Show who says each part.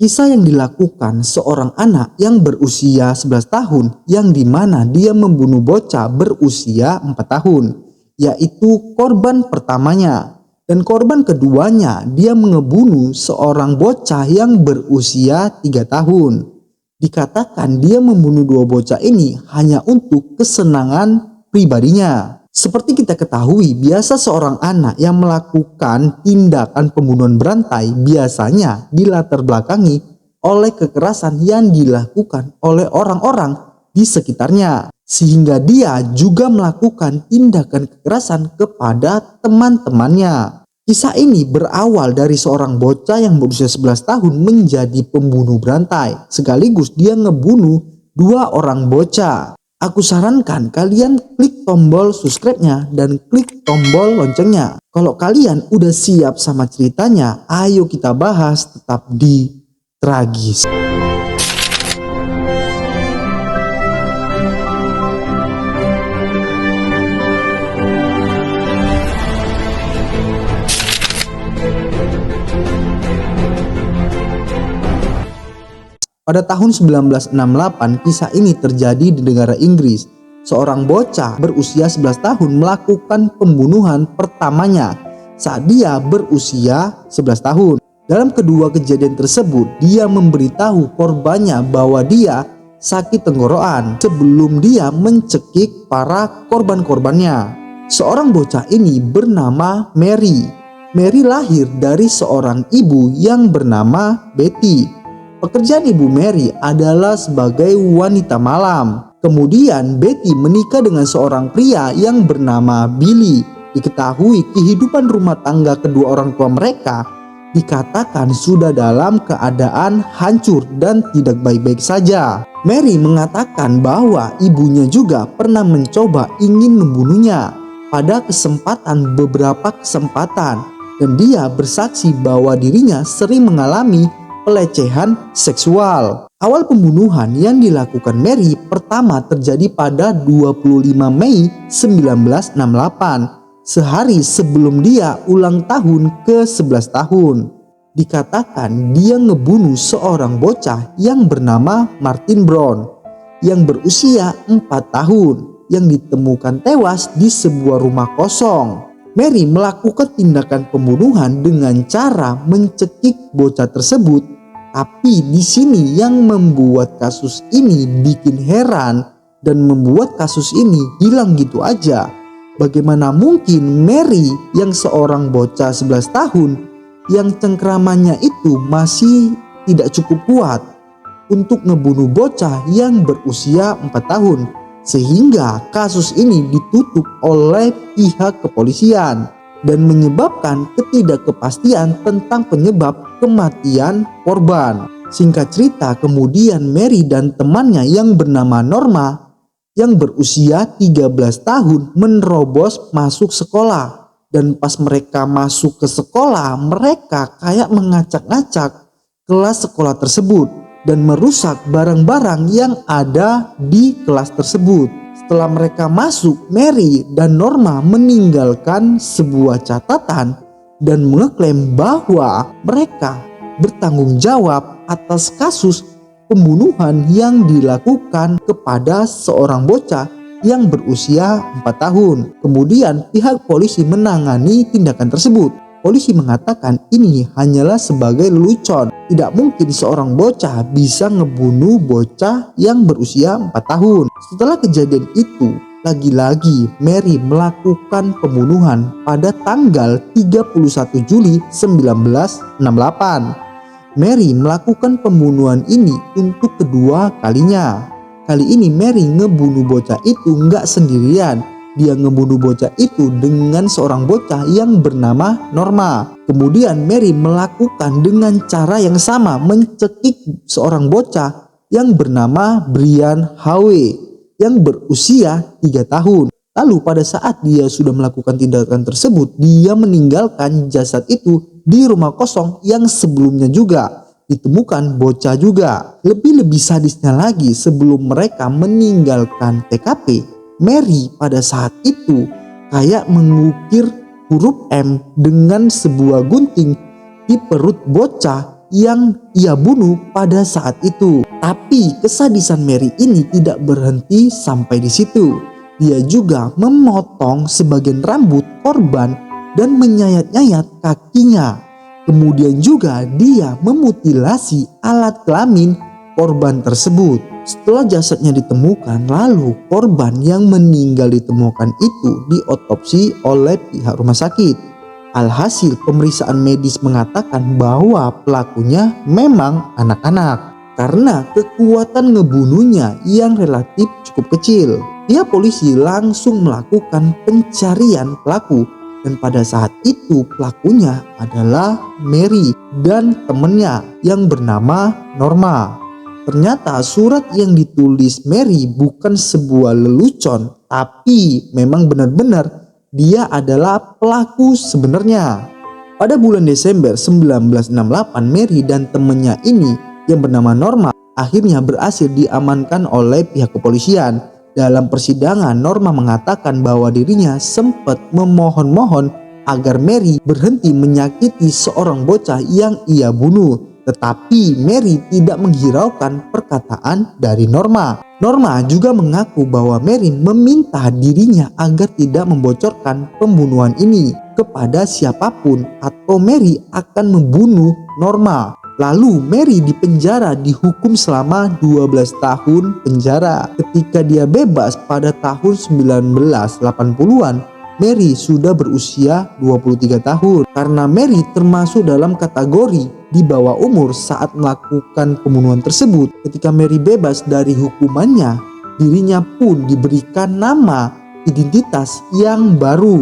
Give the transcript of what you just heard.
Speaker 1: Kisah yang dilakukan seorang anak yang berusia 11 tahun yang dimana dia membunuh bocah berusia 4 tahun, yaitu korban pertamanya. Dan korban keduanya dia mengebunuh seorang bocah yang berusia 3 tahun. Dikatakan dia membunuh dua bocah ini hanya untuk kesenangan pribadinya. Seperti kita ketahui, biasa seorang anak yang melakukan tindakan pembunuhan berantai biasanya dilatar belakangi oleh kekerasan yang dilakukan oleh orang-orang di sekitarnya. Sehingga dia juga melakukan tindakan kekerasan kepada teman-temannya. Kisah ini berawal dari seorang bocah yang berusia 11 tahun menjadi pembunuh berantai. Sekaligus dia ngebunuh dua orang bocah. Aku sarankan kalian klik tombol subscribe-nya dan klik tombol loncengnya. Kalau kalian udah siap sama ceritanya, ayo kita bahas tetap di Tragis. Pada tahun 1968, kisah ini terjadi di negara Inggris. Seorang bocah berusia 11 tahun melakukan pembunuhan pertamanya saat dia berusia 11 tahun. Dalam kedua kejadian tersebut, dia memberitahu korbannya bahwa dia sakit tenggorokan sebelum dia mencekik para korban-korbannya. Seorang bocah ini bernama Mary. Mary lahir dari seorang ibu yang bernama Betty. Pekerjaan Ibu Mary adalah sebagai wanita malam. Kemudian Betty menikah dengan seorang pria yang bernama Billy. Diketahui kehidupan rumah tangga kedua orang tua mereka dikatakan sudah dalam keadaan hancur dan tidak baik-baik saja. Mary mengatakan bahwa ibunya juga pernah mencoba ingin membunuhnya pada beberapa kesempatan. Dan dia bersaksi bahwa dirinya sering mengalami pelecehan seksual. Awal pembunuhan yang dilakukan Mary pertama terjadi pada 25 Mei 1968, sehari sebelum dia ulang tahun ke-11 tahun. Dikatakan dia ngebunuh seorang bocah yang bernama Martin Brown yang berusia 4 tahun yang ditemukan tewas di sebuah rumah kosong. Mary melakukan tindakan pembunuhan dengan cara mencekik bocah tersebut, tapi di sini yang membuat kasus ini bikin heran dan membuat kasus ini hilang gitu aja. Bagaimana mungkin Mary yang seorang bocah 11 tahun yang cengkramannya itu masih tidak cukup kuat untuk ngebunuh bocah yang berusia 4 tahun. Sehingga kasus ini ditutup oleh pihak kepolisian dan menyebabkan ketidakpastian tentang penyebab kematian korban. Singkat cerita, kemudian Mary dan temannya yang bernama Norma yang berusia 13 tahun menerobos masuk sekolah. Dan pas mereka masuk ke sekolah, mereka kayak mengacak-ngacak kelas sekolah tersebut dan merusak barang-barang yang ada di kelas tersebut. Setelah mereka masuk, Mary dan Norma meninggalkan sebuah catatan dan mengeklaim bahwa mereka bertanggung jawab atas kasus pembunuhan yang dilakukan kepada seorang bocah yang berusia 4 tahun. Kemudian pihak polisi menangani tindakan tersebut. Polisi mengatakan ini hanyalah sebagai lelucon. Tidak mungkin seorang bocah bisa ngebunuh bocah yang berusia 4 tahun. Setelah kejadian itu, lagi-lagi Mary melakukan pembunuhan pada tanggal 31 Juli 1968. Mary melakukan pembunuhan ini untuk kedua kalinya. Kali ini Mary ngebunuh bocah itu nggak sendirian. Dia ngebunuh bocah itu dengan seorang bocah yang bernama Norma. Kemudian Mary melakukan dengan cara yang sama mencekik seorang bocah yang bernama Brian Howe yang berusia 3 tahun. Lalu pada saat dia sudah melakukan tindakan tersebut, dia meninggalkan jasad itu di rumah kosong yang sebelumnya juga ditemukan bocah juga. Lebih sadisnya lagi, sebelum mereka meninggalkan TKP, Mary pada saat itu kayak mengukir huruf M dengan sebuah gunting di perut bocah yang ia bunuh pada saat itu. Tapi kesadisan Mary ini tidak berhenti sampai di situ. Dia juga memotong sebagian rambut korban dan menyayat-nyayat kakinya. Kemudian juga dia memutilasi alat kelamin korban tersebut. Setelah jasadnya ditemukan, lalu korban yang meninggal ditemukan itu diotopsi oleh pihak rumah sakit. Alhasil pemeriksaan medis mengatakan bahwa pelakunya memang anak-anak karena kekuatan ngebunuhnya yang relatif cukup kecil. Pihak polisi langsung melakukan pencarian pelaku dan pada saat itu pelakunya adalah Mary dan temennya yang bernama Norma. Ternyata surat yang ditulis Mary bukan sebuah lelucon, tapi memang benar-benar dia adalah pelaku sebenarnya. Pada bulan Desember 1968, Mary dan temannya ini yang bernama Norma akhirnya berhasil diamankan oleh pihak kepolisian. Dalam persidangan, Norma mengatakan bahwa dirinya sempat memohon-mohon agar Mary berhenti menyakiti seorang bocah yang ia bunuh. Tetapi Mary tidak menghiraukan perkataan dari Norma. Norma juga mengaku bahwa Mary meminta dirinya agar tidak membocorkan pembunuhan ini kepada siapapun atau Mary akan membunuh Norma. Lalu Mary dipenjara, dihukum selama 12 tahun penjara. Ketika dia bebas pada tahun 1980-an, Mary sudah berusia 23 tahun. Karena Mary termasuk dalam kategori di bawah umur saat melakukan pembunuhan tersebut, ketika Mary bebas dari hukumannya, dirinya pun diberikan nama identitas yang baru.